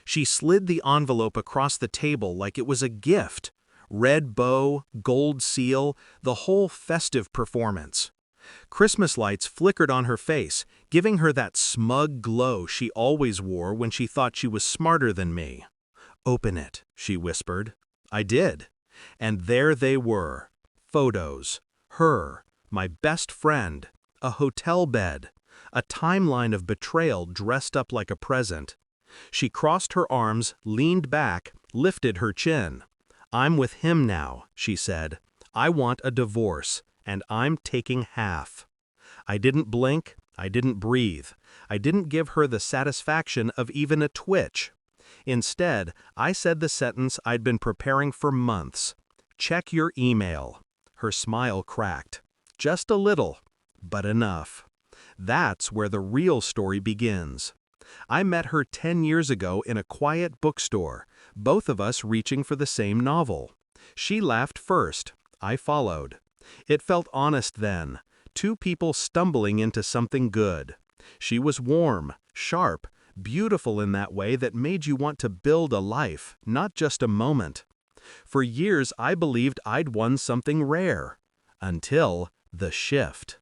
She slid the envelope across the table like it was a gift. Red bow, gold seal, the whole festive performance. Christmas lights flickered on her face, giving her that smug glow she always wore when she thought she was smarter than me. "Open it," she whispered. I did. And there they were. Photos. Her. My best friend. A hotel bed. A timeline of betrayal dressed up like a present. She crossed her arms, leaned back, lifted her chin. "I'm with him now," she said. "I want a divorce, and I'm taking half." I didn't blink, I didn't breathe. I didn't give her the satisfaction of even a twitch. Instead, I said the sentence I'd been preparing for months. "Check your email." Her smile cracked. Just a little, but enough. That's where the real story begins. I met her 10 years ago in a quiet bookstore, both of us reaching for the same novel. She laughed first. I followed. It felt honest then, two people stumbling into something good. She was warm, sharp, beautiful in that way that made you want to build a life, not just a moment. For years I believed I'd won something rare. Until the shift.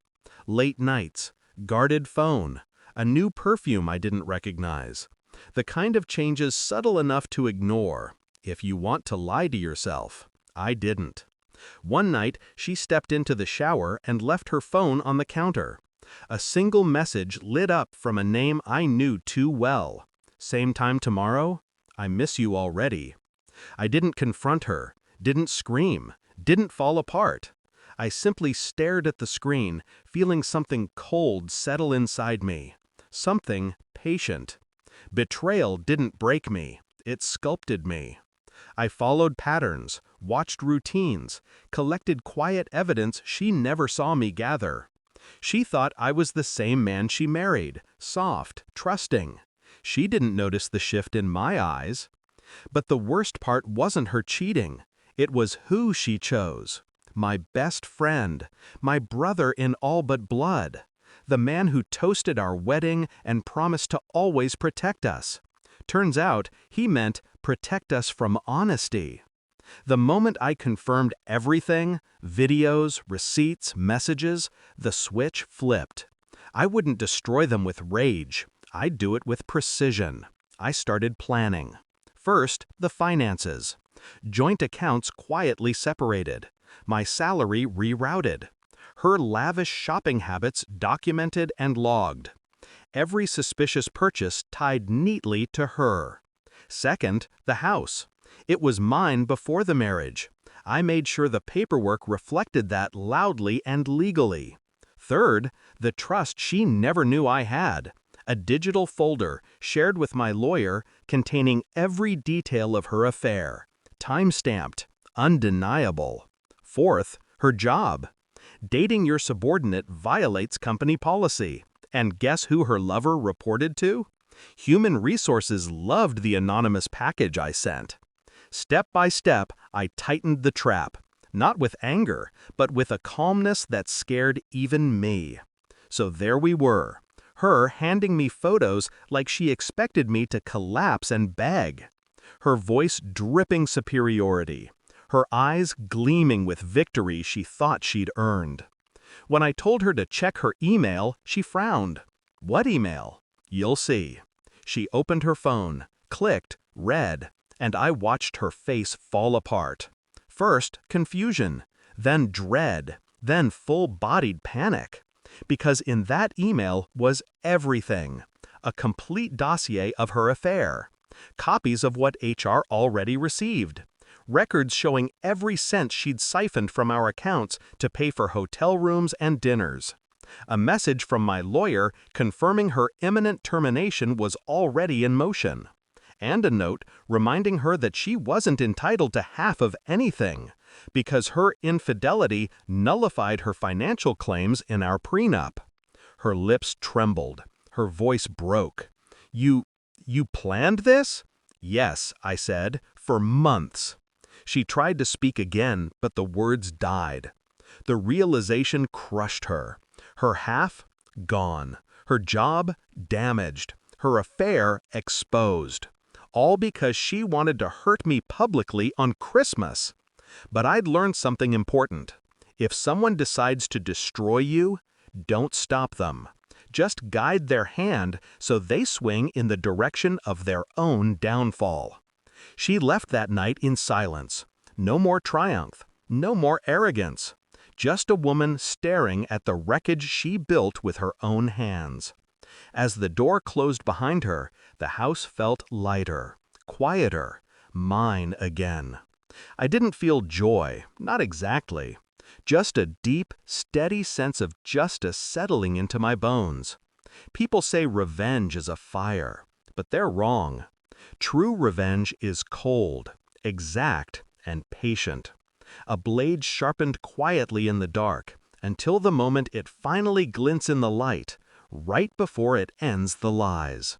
Late nights, guarded phone, a new perfume I didn't recognize. The kind of changes subtle enough to ignore, if you want to lie to yourself. I didn't. One night, she stepped into the shower and left her phone on the counter. A single message lit up from a name I knew too well. "Same time tomorrow? I miss you already." I didn't confront her, didn't scream, didn't fall apart. I simply stared at the screen, feeling something cold settle inside me. Something patient. Betrayal didn't break me, it sculpted me. I followed patterns, watched routines, collected quiet evidence she never saw me gather. She thought I was the same man she married, soft, trusting. She didn't notice the shift in my eyes. But the worst part wasn't her cheating. It was who she chose. My best friend, my brother in all but blood, the man who toasted our wedding and promised to always protect us. Turns out, he meant protect us from honesty. The moment I confirmed everything, videos, receipts, messages, the switch flipped. I wouldn't destroy them with rage. I'd do it with precision. I started planning. First, the finances. Joint accounts quietly separated. My salary rerouted. Her lavish shopping habits documented and logged. Every suspicious purchase tied neatly to her. Second, the house. It was mine before the marriage. I made sure the paperwork reflected that loudly and legally. Third, the trust she never knew I had. A digital folder shared with my lawyer containing every detail of her affair. Time-stamped, undeniable. Fourth, her job. Dating your subordinate violates company policy. And guess who her lover reported to? Human Resources loved the anonymous package I sent. Step by step, I tightened the trap. Not with anger, but with a calmness that scared even me. So there we were. Her handing me photos like she expected me to collapse and beg. Her voice dripping superiority. Her eyes gleaming with victory she thought she'd earned. When I told her to check her email, she frowned. "What email?" "You'll see." She opened her phone, clicked, read, and I watched her face fall apart. First, confusion, then dread, then full-bodied panic. Because in that email was everything. A complete dossier of her affair. Copies of what HR already received. Records showing every cent she'd siphoned from our accounts to pay for hotel rooms and dinners. A message from my lawyer confirming her imminent termination was already in motion. And a note reminding her that she wasn't entitled to half of anything, because her infidelity nullified her financial claims in our prenup. Her lips trembled. Her voice broke. You planned this?" "Yes," I said, "for months." She tried to speak again, but the words died. The realization crushed her. Her half, gone. Her job, damaged. Her affair, exposed. all because she wanted to hurt me publicly on Christmas. But I'd learned something important. If someone decides to destroy you, don't stop them. Just guide their hand so they swing in the direction of their own downfall. She left that night in silence. No more triumph, no more arrogance. Just a woman staring at the wreckage she built with her own hands. As the door closed behind her, the house felt lighter, quieter, mine again. I didn't feel joy, not exactly. Just a deep, steady sense of justice settling into my bones. People say revenge is a fire, but they're wrong. True revenge is cold, exact, and patient. A blade sharpened quietly in the dark, until the moment it finally glints in the light, right before it ends the lies.